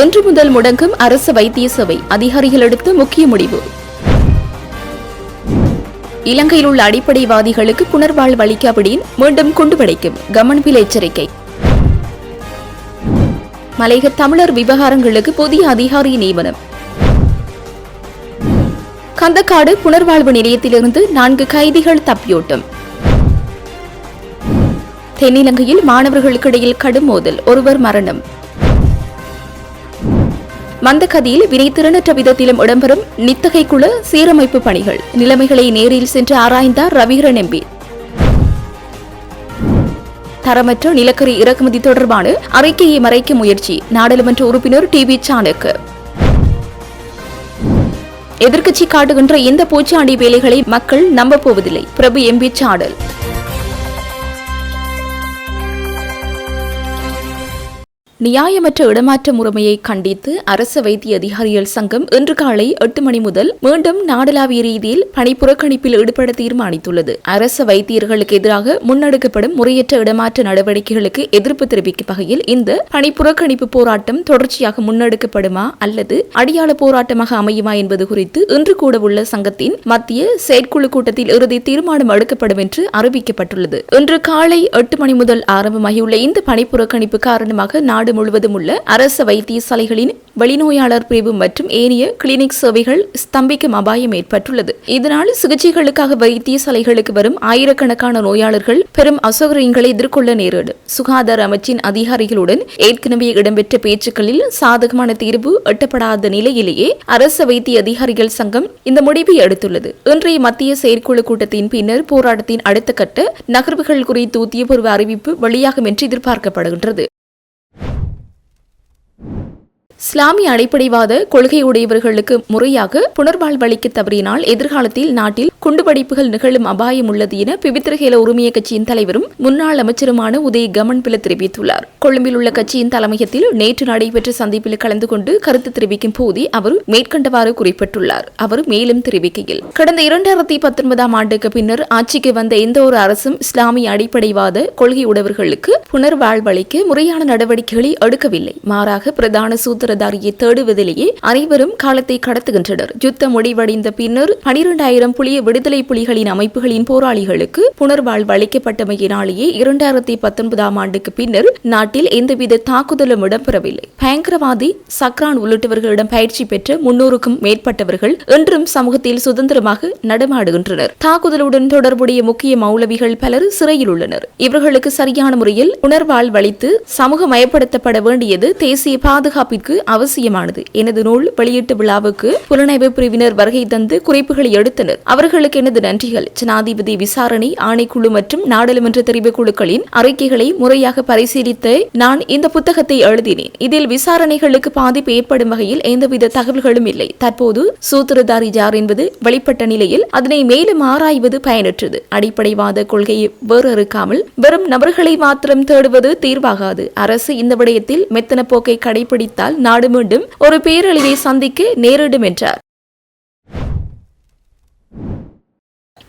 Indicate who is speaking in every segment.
Speaker 1: இன்று முதல் முடங்கும் அரசு வைத்திய சபை, அதிகாரிகள் எடுத்த முக்கிய முடிவு. இலங்கையில் உள்ள அடிப்படைவாதிகளுக்கு புனர்வாழ்வு அளிக்காவிடின் மீண்டும் குண்டுவெடிக்கும் கவர்மெண்ட் எச்சரிக்கை. மலையக தமிழர் விவகாரங்களுக்கு புதிய அதிகாரி நியமனம். கந்தக்காடு புனர்வாழ்வு நிலையத்திலிருந்து 4 கைதிகள் தப்பியோட்டம். தென்னிலங்கையில் மாணவர்களுக்கிடையில் கடும் மோதல், ஒருவர் மரணம். மந்தகதியில் வினைத்திறனற்ற விதத்திலும் இடம்பெறும் நித்தகை குழு சீரமைப்பு பணிகள், நிலைமைகளை நேரில் சென்று ஆராய்ந்தார் ரவிகரன் எம்பி. தரமற்ற நிலக்கரி இறக்குமதி தொடர்பான அறிக்கையை மறைக்க முயற்சி, நாடாளுமன்ற உறுப்பினர் டிவி சாணக்கு. எதிர்க்கட்சி காட்டுகின்ற இந்த பூச்சாண்டி வேலைகளை மக்கள் நம்பப் போவதில்லை, பிரபு எம்பி சாடல். நியாயமற்ற இடமாற்ற முறைமையை கண்டித்து அரசு வைத்திய அதிகாரிகள் சங்கம் இன்று காலை 8 மணி முதல் மீண்டும் நாடளாவிய ரீதியில் பணிப்புறக்கணிப்பில் ஈடுபட தீர்மானித்துள்ளது. அரசு வைத்தியர்களுக்கு எதிராக முன்னெடுக்கப்படும் முறையற்ற இடமாற்ற நடவடிக்கைகளுக்கு எதிர்ப்பு தெரிவிக்கும் வகையில் இந்த பணிப்புறக்கணிப்பு போராட்டம் தொடர்ச்சியாக முன்னெடுக்கப்படுமா அல்லது அடியாள போராட்டமாக அமையுமா என்பது குறித்து இன்று கூட உள்ள சங்கத்தின் மத்திய செயற்குழு கூட்டத்தில் இறுதி தீர்மானம் எடுக்கப்படும் என்று அறிவிக்கப்பட்டுள்ளது. இன்று காலை 8 மணி முதல் ஆரம்பமாகியுள்ள இந்த பணிப்புறக்கணிப்பு காரணமாக நாடு முழுவதும் உள்ள அரசு வைத்தியசாலைகளின் வெளிநோயாளர் பிரிவு மற்றும் ஏனைய கிளினிக் சேவைகள் ஸ்தம்பிக்கும் அபாயம் ஏற்பட்டுள்ளது. இதனால் சிகிச்சைகளுக்காக வைத்தியசாலைகளுக்கு வரும் ஆயிரக்கணக்கான நோயாளர்கள் பெரும் அசௌகரியங்களை எதிர்கொள்ள நேரிடும். சுகாதார அமைச்சின் அதிகாரிகளுடன் ஏற்கனவே இடம்பெற்ற பேச்சுக்களில் சாதகமான தீர்வு எட்டப்படாத நிலையிலேயே அரசு வைத்திய அதிகாரிகள் சங்கம் இந்த முடிவை எடுத்துள்ளது. இன்றைய மத்திய செயற்குழு கூட்டத்தின் பின்னர் போராட்டத்தின் அடுத்த கட்ட நகர்வுகள் குறித்து உத்தியபூர்வ அறிவிப்பு வெளியாகும் என்று எதிர்பார்க்கப்படுகின்றது. இஸ்லாமிய அடிப்படைவாத கொள்கையுடையவர்களுக்கு முறையாக புனர்வாழ்வளிக்க தவறினால் எதிர்காலத்தில் நாட்டில் குண்டுவெடிப்புகள் நிகழும் அபாயம் உள்ளது என பிவித்திரகேல உரிமைய கட்சியின் தலைவரும் முன்னாள் அமைச்சருமான உதய கமன்பில தெரிவித்துள்ளார். கொழும்பில் உள்ள கட்சியின் தலைமையகத்தில் நேற்று நடைபெற்ற சந்திப்பில் கலந்து கொண்டு கருத்து தெரிவிக்கும் போதே அவர் மேற்கண்டவாறு குறிப்பிட்டுள்ளார். அவர் மேலும் தெரிவிக்கையில், கடந்த 2019 ஆண்டுக்கு பின்னர் ஆட்சிக்கு வந்த எந்த ஒரு அரசும் இஸ்லாமிய அடிப்படைவாத கொள்கையுடையவர்களுக்கு புனர்வாழ்வளிக்க முறையான நடவடிக்கைகளை எடுக்கவில்லை. மாறாக பிரதான சூத்திரதாரியை தேடுவதிலேயே அனைவரும் காலத்தை கடத்துகின்றனர். யுத்தம் முடிவடைந்த பின்னர் 12,000 புலிய விடுதலை புலிகளின் அமைப்புகளின் போராளிகளுக்கு புனர்வாழ்வு அளிக்கப்பட்டமையினாலேயே 2019 ஆண்டுக்கு பின்னர் நாட்டில் எந்தவித தாக்குதலும் இடம்பெறவில்லை. பயங்கரவாதி சக்ரான் உள்ளிட்டவர்களிடம் பயிற்சி பெற்ற 300க்கும் மேற்பட்டவர்கள் இன்றும் சமூகத்தில் சுதந்திரமாக நடமாடுகின்றனர். தாக்குதலுடன் தொடர்புடைய முக்கிய மௌலவிகள் பலர் சிறையில் உள்ளனர். இவர்களுக்கு சரியான முறையில் புனர்வாழ்வளித்து சமூகமயப்படுத்தப்பட வேண்டியது தேசிய பாதுகாப்பிற்கு அவசியமானது. எனது நூல் வெளியீட்டு விழாவுக்கு புலனாய்வு பிரிவினர் வருகை தந்து குறிப்புகளை எடுத்தனர். அவர்களுக்கு எனது நன்றிகள். ஜனாதிபதி விசாரணை ஆணைக்குழு மற்றும் நாடாளுமன்ற தெரிவுக்குழுக்களின் அறிக்கைகளை முறையாக பரிசீலித்து நான் இந்த புத்தகத்தை எழுதினேன். இதில் விசாரணைகளுக்கு பாதிப்பு ஏற்படும் வகையில் எந்தவித தகவல்களும் இல்லை. தற்போது சூத்திரதாரி யார் என்பது வெளிப்பட்ட நிலையில் அதனை மேலும் ஆராய்வது பயனற்றது. அடிப்படைவாத கொள்கையை வேறறுக்காமல் வெறும் நபர்களை மாத்திரம் தேடுவது தீர்வாகாது. அரசு இந்த விடயத்தில் மெத்தன போக்கை கடைபிடித்தால் நாடு மீண்டும் ஒரு பேரழிவை சந்திக்க நேரிடும் என்றார்.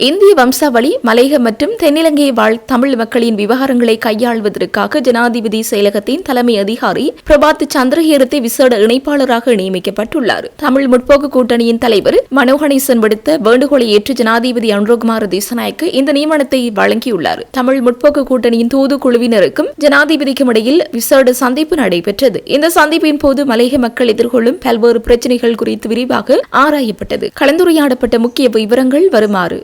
Speaker 1: இந்திய வம்சாவளி மலையக மற்றும் தென்னிலங்கை வாழ் தமிழ் மக்களின் விவகாரங்களை கையாள்வதற்காக ஜனாதிபதி செயலகத்தின் தலைமை அதிகாரி பிரபாத் சந்திரஹேரத்தை விசேட இணைப்பாளராக நியமிக்கப்பட்டுள்ளார். தமிழ் முற்போக்கு கூட்டணியின் தலைவர் மனோகணேசன் விடுத்த வேண்டுகோளை ஏற்று ஜனாதிபதி அனுரகுமார திசாநாயக்க இந்த நியமனத்தை வழங்கியுள்ளார். தமிழ் முற்போக்கு கூட்டணியின் தூதுக்குழுவினருக்கும் ஜனாதிபதிக்கும் இடையில் விசேட சந்திப்பு நடைபெற்றது. இந்த சந்திப்பின் போது மலையக மக்கள் எதிர்கொள்ளும் பல்வேறு பிரச்சினைகள் குறித்து விரிவாக ஆராயப்பட்டது. கலந்துரையாடப்பட்ட முக்கிய விவரங்கள் வருமாறு: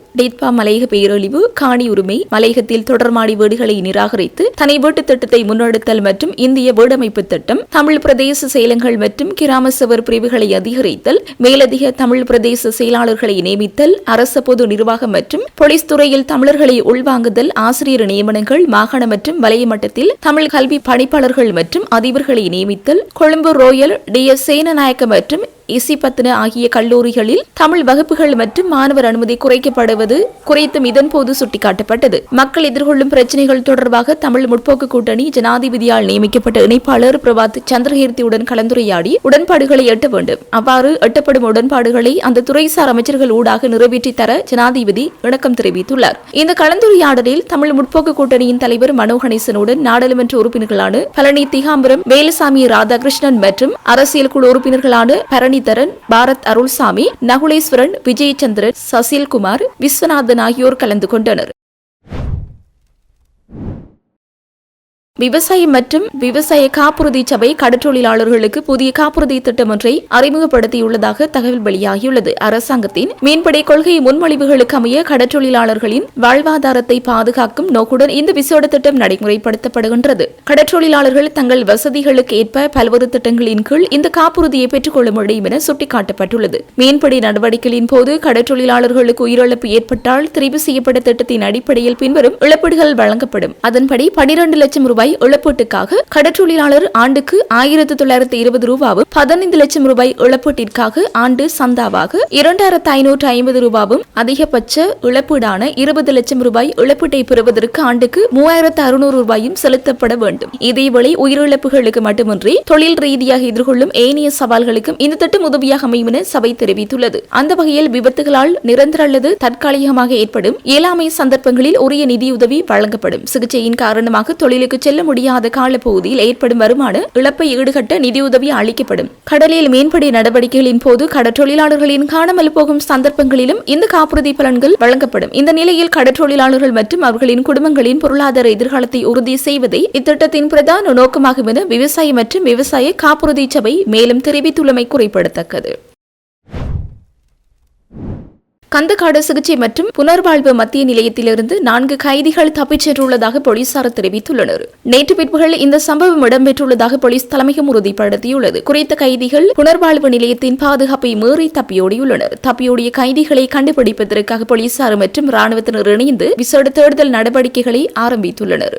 Speaker 1: மலையக பேரழிவு, காணி உரிமை, மலையகத்தில் தொடர்மாடி வீடுகளை நிராகரித்து தனி வீட்டு திட்டத்தை முன்னெடுத்தல் மற்றும் இந்திய வீடமைப்பு திட்டம், தமிழ் பிரதேச செயலங்கள் மற்றும் கிராம சபர் பிரிவுகளை அதிகரித்தல், மேலதிக தமிழ் பிரதேச செயலாளர்களை நியமித்தல், அரச பொது நிர்வாகம் மற்றும் போலீஸ் துறையில் தமிழர்களை உள்வாங்குதல், ஆசிரியர் நியமனங்கள், மாகாண மற்றும் வலய மட்டத்தில் தமிழ் கல்வி பணிப்பாளர்கள் மற்றும் அதிபர்களை நியமித்தல், கொழும்பு ரோயல் டி.எஸ். சேனநாயக்க மற்றும் இசிபத்ன ஆகிய கல்லூரிகளில் தமிழ் வகுப்புகள் மற்றும் மாணவர் அனுமதி குறைக்கப்படுவது குறித்தும் இதன்போது சுட்டிக்காட்டப்பட்டது. மக்கள் எதிர்கொள்ளும் பிரச்சினைகள் தொடர்பாக தமிழ் முற்போக்கு கூட்டணி ஜனாதிபதியால் நியமிக்கப்பட்ட இணைப்பாளர் பிரபாத் சந்திரகீர்த்தியுடன் கலந்துரையாடி உடன்பாடுகளை எட்ட வேண்டும். அவ்வாறு எட்டப்படும் உடன்பாடுகளை அந்த துறைசார் அமைச்சர்கள் ஊடாக நிறைவேற்றி தர ஜனாதிபதி இணக்கம் தெரிவித்துள்ளார். இந்த கலந்துரையாடலில் தமிழ் முற்போக்கு கூட்டணியின் தலைவர் மனோ கணேசனுடன் நாடாளுமன்ற உறுப்பினர்களான பழனி திகாம்பரம், வேலுசாமி ராதாகிருஷ்ணன் மற்றும் அரசியல் குழு உறுப்பினர்களான பரணிதரன், பாரத் அருள்சாமி, நகுலேஸ்வரன், விஜயச்சந்திரன், சசில்குமார், விஸ்வநாதன் ஆகியோர் கலந்து கொண்டனர். விவசாயம் மற்றும் விவசாய காப்புறுதி சபை கடற்றொழிலாளர்களுக்கு புதிய காப்புறுதி திட்டம் ஒன்றை அறிமுகப்படுத்தியுள்ளதாக தகவல் வெளியாகியுள்ளது. அரசாங்கத்தின் மீன்பிடி கொள்கை முன்மொழிவுகளுக்கு அமைய கடற்றொழிலாளர்களின் வாழ்வாதாரத்தை பாதுகாக்கும் நோக்குடன் இந்த விசேட திட்டம் நடைமுறைப்படுத்தப்படுகின்றது. கடற்றொழிலாளர்கள் தங்கள் வசதிகளுக்கு ஏற்ப பல்வேறு திட்டங்களின் கீழ் இந்த காப்புறுதியை பெற்றுக் கொள்ள முடியும் என சுட்டிக்காட்டப்பட்டுள்ளது. மீன்பிடி நடவடிக்கைகளின் போது கடற்றொழிலாளர்களுக்கு உயிரிழப்பு ஏற்பட்டால் தெரிவு செய்யப்பட்ட திட்டத்தின் அடிப்படையில் பின்வரும் இழப்பீடுகள் வழங்கப்படும். அதன்படி 12 லட்சம் ரூபாய் இழப்பீட்டுக்காக கடற்றொழிலாளர் ஆண்டுக்கு 1920 ரூபாவும், 15 லட்சம் ரூபாய் இழப்பீட்டிற்காக ஆண்டு சந்தாவாக 2550 ரூபாவும், அதிகபட்ச இழப்பீடான 20 லட்சம் ரூபாய் இழப்பீட்டை பெறுவதற்கு ஆண்டுக்கு 3600 ரூபாயும் செலுத்தப்பட வேண்டும். இதேவேளை உயிரிழப்புகளுக்கு மட்டுமின்றி தொழில் ரீதியாக எதிர்கொள்ளும் ஏனைய சவால்களுக்கும் இந்த திட்டம் உதவியாக அமையும் என சபை தெரிவித்துள்ளது. அந்த வகையில் விபத்துகளால் நிரந்தர அல்லது தற்காலிகமாக ஏற்படும் இயலாமை சந்தர்ப்பங்களில் உரிய நிதியுதவி வழங்கப்படும். சிகிச்சையின் காரணமாக தொழிலுக்கு செல்ல முடியாத காலப்பகுதியில் ஏற்படும் வருமான இழப்பை ஈடுகட்ட நிதியுதவி அளிக்கப்படும். கடலில் மீன்பிடி நடவடிக்கைகளின் போது கடற்றொழிலாளர்களின் காணாமல் போகும் சந்தர்ப்பங்களிலும் இந்த காப்புறுதி பலன்கள் வழங்கப்படும். இந்த நிலையில் கடற்றொழிலாளர்கள் மற்றும் அவர்களின் குடும்பங்களின் பொருளாதார எதிர்காலத்தை உறுதி செய்வதே இத்திட்டத்தின் பிரதான நோக்கமாகும் என விவசாய மற்றும் விவசாய காப்புறுதி சபை மேலும் தெரிவித்துள்ளமை குறிப்பிடத்தக்கது. கந்தகாடு சிகிச்சை மற்றும் புனர்வாழ்வு மத்திய நிலையத்திலிருந்து 4 கைதிகள் தப்பிச் சென்றுள்ளதாக போலீசார் தெரிவித்துள்ளனர். நேற்று பிற்பகல் இந்த சம்பவம் இடம்பெற்றுள்ளதாக போலீஸ் தலைமையம் உறுதிப்படுத்தியுள்ளது. குறித்த கைதிகள் புனர்வாழ்வு நிலையத்தின் பாதுகாப்பை மீறி தப்பியோடியுள்ளனர். தப்பியோடிய கைதிகளை கண்டுபிடிப்பதற்காக போலீசார் மற்றும் ராணுவத்தினர் இணைந்து விசேட தேடுதல் நடவடிக்கைகளை ஆரம்பித்துள்ளனர்.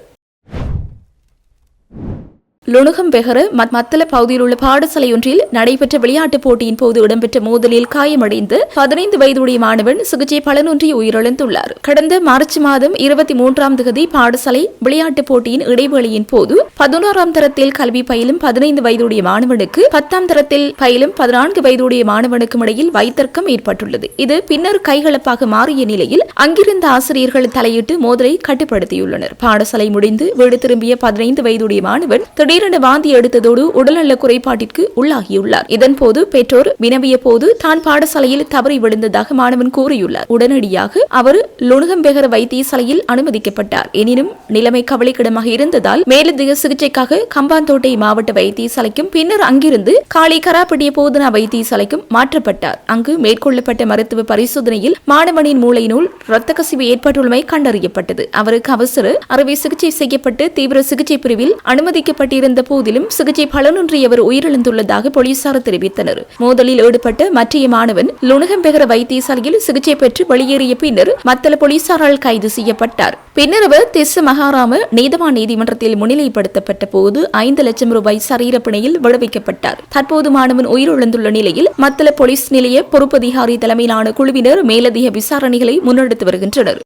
Speaker 1: லுணுகம்பெஹர மத்தள பகுதியில் உள்ள பாடசாலை ஒன்றில் நடைபெற்ற விளையாட்டுப் போட்டியின் போது இடம்பெற்ற மோதலில் காயமடைந்து 15 வயதுடைய மாணவன் சிகிச்சை பலனின்றி உயிரிழந்துள்ளார். கடந்த மார்ச் மாதம் 23ஆம் தேதி பாடசாலை விளையாட்டுப் போட்டியின் இடைவேளையின் போது 11ஆம் தரத்தில் கல்வி பயிலும் 15 வயதுடைய மாணவனுக்கு 10ஆம் தரத்தில் பயிலும் 14 வயதுடைய மாணவனுக்கும் இடையில் வைத்தர்க்கம் ஏற்பட்டுள்ளது. இது பின்னர் கைகலப்பாக மாறிய நிலையில் அங்கிருந்த ஆசிரியர்கள் தலையிட்டு மோதலை கட்டுப்படுத்தியுள்ளனர். பாடசாலை முடிந்து வீடு திரும்பிய 15 வயதுடைய மாணவன் திடீரென வாந்தி எடுத்ததோடு உடல்நல குறைபாட்டிற்கு உள்ளாகியுள்ளார். இதன்போது பெற்றோர் வினவிய போது தான் பாடசாலையில் தவறி விழுந்ததாக மாணவன் கூறியுள்ளார். உடனடியாக அவர் லுணுகம்பெஹர வைத்தியசாலையில் அனுமதிக்கப்பட்டார். எனினும் நிலைமை கவலைக்கிடமாக இருந்ததால் மேலதிக சிகிச்சைக்காக கம்பாந்தோட்டை மாவட்ட வைத்தியசாலைக்கும் பின்னர் அங்கிருந்து காலி கராப்பட்டிய போதனா வைத்தியசாலைக்கும் மாற்றப்பட்டார். அங்கு மேற்கொள்ளப்பட்ட மருத்துவ பரிசோதனையில் மாணவனின் மூளையினுள் இரத்த கசிவு ஏற்பட்டுள்ளமை கண்டறியப்பட்டது. அவருக்கு அவசர அறுவை சிகிச்சை செய்யப்பட்டு தீவிர சிகிச்சை பிரிவில் அனுமதிக்கப்பட்டிருந்த போதிலும் சிகிச்சை பலனின்றி அவர் உயிரிழந்துள்ளதாக போலீசார் தெரிவித்தனர். மோதலில் ஈடுபட்ட மற்றைய மாணவன் லுணுகம்பெஹர வைத்தியசாலையில் சிகிச்சை பெற்று வெளியேறிய பின்னர் மத்தள போலீசாரால் கைது செய்யப்பட்டார். பின்னர் அவர் திஸ்ஸ மகாராம நீதவான் நீதிமன்றத்தில் முன்னிலைப்படுத்தப்பட்ட போது 5 லட்சம் ரூபாய் சரீர பிணையில் விடுவிக்கப்பட்டார். தற்போது மாணவன் உயிரிழந்துள்ள நிலையில் மத்தள போலீஸ் நிலைய பொறுப்பதிகாரி தலைமையிலான குழுவினர் மேலதிக விசாரணைகளை முன்னெடுத்து வருகின்றனர்.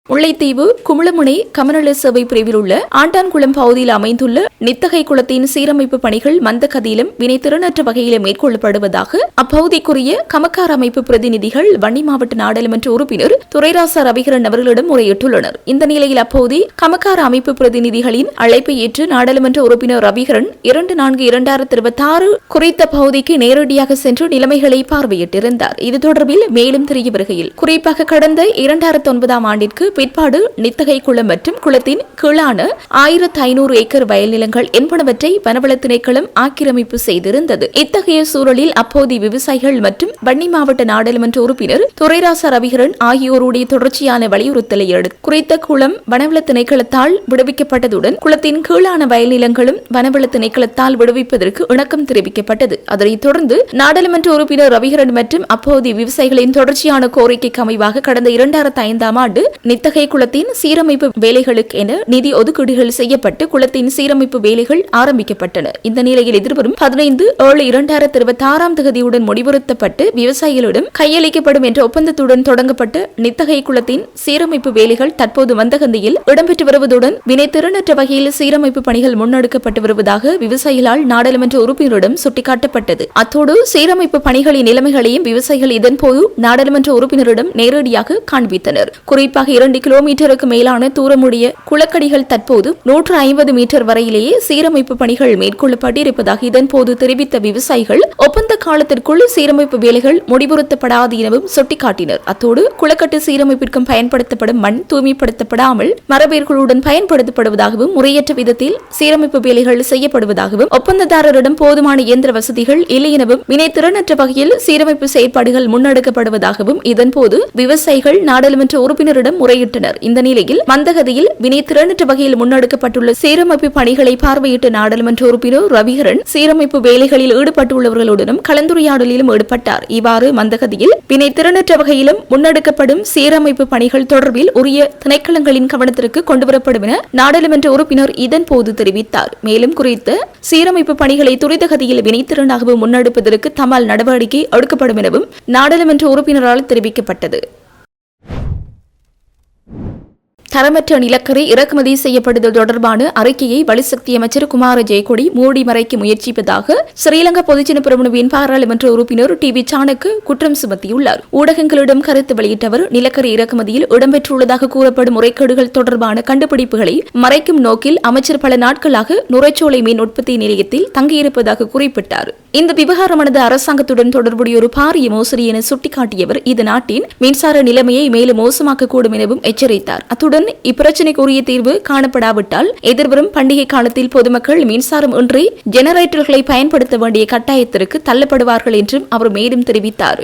Speaker 1: முல்லைத்தீவு குமுளமுனை கமநல சேவை பிரிவில் உள்ள ஆண்டான்குளம் பகுதியில் அமைந்துள்ள நித்தகை குளத்தின் சீரமைப்பு பணிகள் மந்தகதியிலும் வினைத்திறனற்ற வகையிலும் மேற்கொள்ளப்படுவதாக அப்பகுதிக்குரிய கமக்கார் அமைப்பு பிரதிநிதிகள் வன்னி மாவட்ட நாடாளுமன்ற உறுப்பினர் துரைராசா ரவிகரன் அவர்களிடம் முறையிட்டுள்ளனர். இந்த நிலையில் அப்பகுதி கமக்கார அமைப்பு பிரதிநிதிகளின் அழைப்பை ஏற்று நாடாளுமன்ற உறுப்பினர் ரவிகரன் 2/4/2026 குறித்த பகுதிக்கு நேரடியாக சென்று நிலைமைகளை பார்வையிட்டிருந்தார். இது தொடர்பில் மேலும் தெரிய வருகையில் குறிப்பாக கடந்த 2009ஆம் ஆண்டிற்கு பிற்பாடு நித்தகை குளம் மற்றும் குளத்தின் கீழான 1500 ஏக்கர் வயல் நிலங்கள் என்பனவற்றை வனவள திணைக்களம் ஆக்கிரமிப்பு செய்திருந்தது. இத்தகைய சூழலில் அப்போது விவசாயிகள் மற்றும் வன்னி மாவட்ட நாடாளுமன்ற உறுப்பினர் துரைராசா ரவிகரன் ஆகியோருடைய தொடர்ச்சியான வலியுறுத்தலை அடுத்து குறித்த குளம் வனவள திணைக்களத்தால் விடுவிக்கப்பட்டதுடன் குளத்தின் கீழான வயல் நிலங்களும் வனவள திணைக்களத்தால் விடுவிப்பதற்கு இணக்கம் தெரிவிக்கப்பட்டது. அதனைத் தொடர்ந்து நாடாளுமன்ற உறுப்பினர் ரவிகரன் மற்றும் அப்போது விவசாயிகளின் தொடர்ச்சியான கோரிக்கைக்கு அமைவாக கடந்த 2005ஆம் ஆண்டு நித்தகை குளத்தின் சீரமைப்பு வேலைகளுக்கு என நிதி ஒதுக்கீடுகள் செய்யப்பட்டு குளத்தின் சீரமைப்பு வேலைகள் ஆரம்பிக்கப்பட்டன. இந்த நிலையில் எதிர்வரும் 15/7/2026 தேதியுடன் முடிவுறுத்தப்பட்டு விவசாயிகளிடம் கையளிக்கப்படும் என்ற ஒப்பந்தத்துடன் தொடங்கப்பட்ட நித்தகை குளத்தின் சீரமைப்பு வேலைகள் தற்போது மந்தகந்தியில் இடம்பெற்று வருவதுடன் வினைத்திறனற்ற வகையில் சீரமைப்பு பணிகள் முன்னெடுக்கப்பட்டு வருவதாக விவசாயிகளால் நாடாளுமன்ற உறுப்பினரிடம் சுட்டிக்காட்டப்பட்டது. அத்தோடு சீரமைப்பு பணிகளின் நிலைமைகளையும் விவசாயிகள் இதன்போது நாடாளுமன்ற உறுப்பினரிடம் நேரடியாக காண்பித்தனர். குறிப்பாக 2 கிலோமீட்டருக்கு மேலான தூரமுடைய குளக்கடிகள் தற்போது 150 மீட்டர் வரையிலேயே சீரமைப்பு பணிகள் மேற்கொள்ளப்பட்டிருப்பதாக இதன்போது தெரிவித்த விவசாயிகள் ஒப்பந்த காலத்திற்குள் சீரமைப்பு வேலைகள் முடிவுறுத்தப்படாது எனவும் சுட்டிக்காட்டினர். அத்தோடு குளக்கட்டு சீரமைப்பிற்கும் பயன்படுத்தப்படும் மண் தூய்மைப்படுத்தப்படாமல் மரபேர்களுடன் பயன்படுத்தப்படுவதாகவும் முறையற்ற விதத்தில் சீரமைப்பு வேலைகள் செய்யப்படுவதாகவும் ஒப்பந்ததாரரிடம் போதுமான இயந்திர வசதிகள் இல்லை எனவும் வினைத்திறனற்ற வகையில் சீரமைப்பு செயற்பாடுகள் முன்னெடுக்கப்படுவதாகவும் இதன்போது விவசாயிகள் நாடாளுமன்ற உறுப்பினரிடம் முறையிட்டனர். இந்த நிலையில் மந்தகதியில் வினைத்திறனற்ற வகையில் முன்னெடுக்கப்பட்டுள்ள சீரமைப்பு பணிகளை பார்வையிட்ட நாடாளுமன்ற உறுப்பினர் ரவிகரன் சீரமைப்பு வேலைகளில் ஈடுபட்டுள்ளவர்களுடனும் கலந்துரையாடலிலும் ஈடுபட்டார். இவ்வாறு மந்தகதியில் வினைத்திறனற்ற வகையிலும் முன்னெடுக்கப்படும் சீரமைப்பு பணிகள் தொடர்பில் உரிய திணைக்களங்களின் கவனத்திற்கு கொண்டுவரப்படும் என நாடாளுமன்ற உறுப்பினர் இதன்போது தெரிவித்தார். மேலும் குறித்த சீரமைப்பு பணிகளை துரிதகதியில் வினைத்திறனாகவும் முன்னெடுப்பதற்கு தமால் நடவடிக்கை எடுக்கப்படும் எனவும் நாடாளுமன்ற உறுப்பினரால் தெரிவிக்கப்பட்டது. தரமற்ற நிலக்கரி இறக்குமதி செய்யப்படுதல் தொடர்பான அறிக்கையை வலுசக்தி அமைச்சர் குமார ஜெயக்கொடி மூடி மறைக்க முயற்சிப்பதாக ஸ்ரீலங்கா பொதுஜன பெரமுனவின் பாராளுமன்ற உறுப்பினர் டி.வி. சாணக்கு குற்றம் சுமத்தியுள்ளார். ஊடகங்களிடம் கருத்து வெளியிட்டவர் நிலக்கரி இறக்குமதியில் இடம்பெற்றுள்ளதாக கூறப்படும் முறைகேடுகள் தொடர்பான கண்டுபிடிப்புகளை மறைக்கும் நோக்கில் அமைச்சர் பல நாட்களாக நுரைச்சோலை மின் உற்பத்தி நிலையத்தில் தங்கியிருப்பதாக குறிப்பிட்டார். இந்த விவகாரமானது அரசாங்கத்துடன் தொடர்புடைய ஒரு பாரிய மோசடி என சுட்டிக்காட்டியவர் இது நாட்டின் மின்சார நிலைமையை மேலும் மோசமாக்கக்கூடும் எனவும் எச்சரித்தார். அத்துடன் இப்பிரச்சினைக்கு உரிய தீர்வு காணப்படாவிட்டால் எதிர்வரும் பண்டிகை காலத்தில் பொதுமக்கள் மின்சாரம் இன்றி ஜெனரேட்டர்களை பயன்படுத்த வேண்டிய கட்டாயத்திற்கு தள்ளப்படுவார்கள் என்றும் அவர் மேலும் தெரிவித்தார்.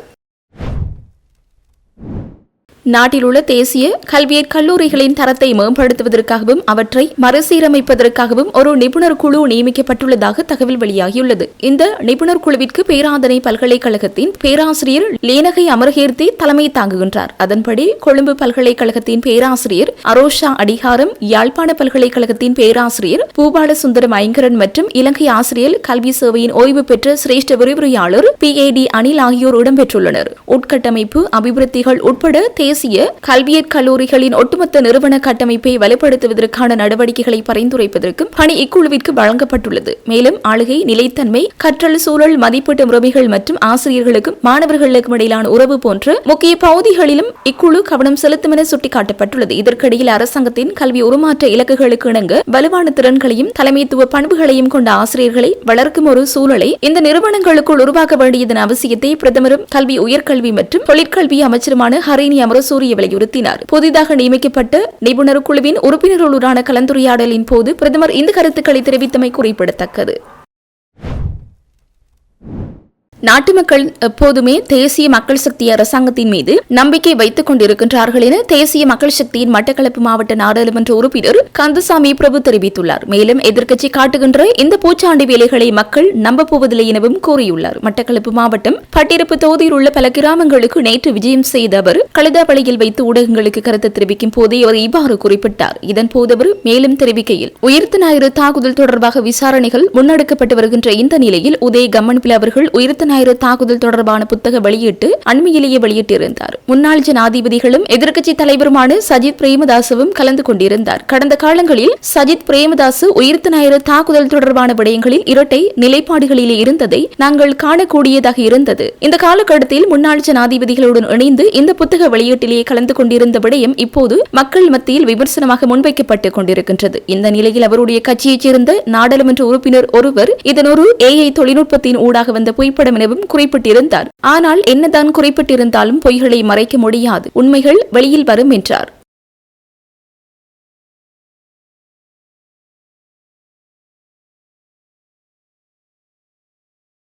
Speaker 1: நாட்டில் உள்ள தேசிய கல்வியற் கல்லூரிகளின் தரத்தை மேம்படுத்துவதற்காகவும் அவற்றை மறுசீரமைப்பதற்காகவும் ஒரு நிபுணர் குழு நியமிக்கப்பட்டுள்ளதாக தகவல் வெளியாகியுள்ளது. இந்த நிபுணர் குழுவிற்கு பேராதனை பல்கலைக்கழகத்தின் பேராசிரியர் லேனகை அமரகீர்த்தி தலைமை தாங்குகின்றார். அதன்படி கொழும்பு பல்கலைக்கழகத்தின் பேராசிரியர் அரோஷா அடிகாரம், யாழ்ப்பாண பல்கலைக்கழகத்தின் பேராசிரியர் பூபால சுந்தரம் ஐங்கரன் மற்றும் இலங்கை ஆசிரியர் கல்வி சேவையின் ஓய்வு பெற்ற சிரேஷ்ட விரிவுரையாளர் PAD அனில் ஆகியோர் இடம்பெற்றுள்ளனர். உட்கட்டமைப்பு அபிவிருத்திகள் உட்பட தேசிய கல்வியற் கல்லூரிகளின் ஒட்டுமொத்த நிறுவன கட்டமைப்பை வலுப்படுத்துவதற்கான நடவடிக்கைகளை பரிந்துரைப்பதற்கும் பணி இக்குழுவிற்கு வழங்கப்பட்டுள்ளது. மேலும் ஆளுகை, நிலைத்தன்மை, கற்றல் சூழல் மதிப்பீட்டு முறைமைகள் மற்றும் ஆசிரியர்களுக்கும் மாணவர்களுக்கும் இடையிலான உறவு போன்ற முக்கிய பகுதிகளிலும் இக்குழு கவனம் செலுத்தும் என சுட்டிக்காட்டப்பட்டுள்ளது. இதற்கிடையில் அரசாங்கத்தின் கல்வி உருமாற்ற இலக்குகளுக்கு இணங்க வலுவான திறன்களையும் தலைமைத்துவ பண்புகளையும் கொண்ட ஆசிரியர்களை வளர்க்கும் ஒரு சூழலை இந்த நிறுவனங்களுக்குள் உருவாக்க வேண்டியதன் அவசியத்தை பிரதமரும் கல்வி, உயர்கல்வி மற்றும் தொழிற்கல்வி அமைச்சருமான ஹரிணி அமரசூரிய வலியுறுத்தினார். புதிதாக நியமிக்கப்பட்ட நிபுணர் குழுவின் உறுப்பினர்களுடனான கலந்துரையாடலின் போது பிரதமர் இந்த கருத்துக்களை தெரிவித்தமை குறிப்பிடத்தக்கது. நாட்டு மக்கள் எப்போதுமே தேசிய மக்கள் சக்தி அரசாங்கத்தின் மீது நம்பிக்கை வைத்துக் கொண்டிருக்கின்றார்கள் என தேசிய மக்கள் சக்தியின் மட்டக்களப்பு மாவட்ட நாடாளுமன்ற உறுப்பினர் கந்தசாமி பிரபு தெரிவித்துள்ளார். மேலும் எதிர்க்கட்சி காட்டுகின்ற இந்த பூச்சாண்டி வேலைகளை மக்கள் நம்பப்போவதில்லை எனவும் கூறியுள்ளார். மட்டக்களப்பு மாவட்டம் பட்டிருப்பு தொகுதியில் உள்ள பல கிராமங்களுக்கு நேற்று விஜயம் செய்த அவர் கழுதாவளையில் வைத்து ஊடகங்களுக்கு கருத்து தெரிவிக்கும் போதே அவர் இவ்வாறு குறிப்பிட்டார். இதன்போது அவர் மேலும் தெரிவிக்கையில், உயிர்த்த ஞாயிறு தாக்குதல் தொடர்பாக விசாரணைகள் முன்னெடுக்கப்பட்டு வருகின்ற இந்த நிலையில் உதய கம்மன்பில் அவர்கள் உயிர்த்த தாக்குதல் தொடர்பான புத்தக வெளியிட்டு அண்மையிலேயே வெளியிட்டிருந்தார். முன்னாள் ஜனாதிபதிகளும் எதிர்க்கட்சி தலைவருமான சஜித் பிரேமதாசவும் கலந்து கொண்டிருந்தார். கடந்த காலங்களில் சஜித் பிரேமதாசு உயிர்த்த ஞாயிறு தாக்குதல் தொடர்பான விடயங்களில் இரட்டை நிலைப்பாடுகளிலே இருந்ததை நாங்கள் காணக்கூடியதாக இருந்தது. இந்த காலகட்டத்தில் முன்னாள் ஜனாதிபதிகளுடன் இணைந்து இந்த புத்தக வெளியீட்டிலேயே கலந்து கொண்டிருந்த விடயம் இப்போது மக்கள் மத்தியில் விமர்சனமாக முன்வைக்கப்பட்டுக் கொண்டிருக்கின்றது. இந்த நிலையில் அவருடைய கட்சியைச் சேர்ந்த நாடாளுமன்ற உறுப்பினர் ஒருவர் இதனொரு AI தொழில்நுட்பத்தின் ஊடாக வந்த புகைப்படம் எனவும் குறிப்பிட்டிருந்தார். ஆனால் என்னதான் குறிப்பிட்டிருந்தாலும் பொய்களை மறைக்க முடியாது, உண்மைகள் வெளியில் வரும் என்றார்.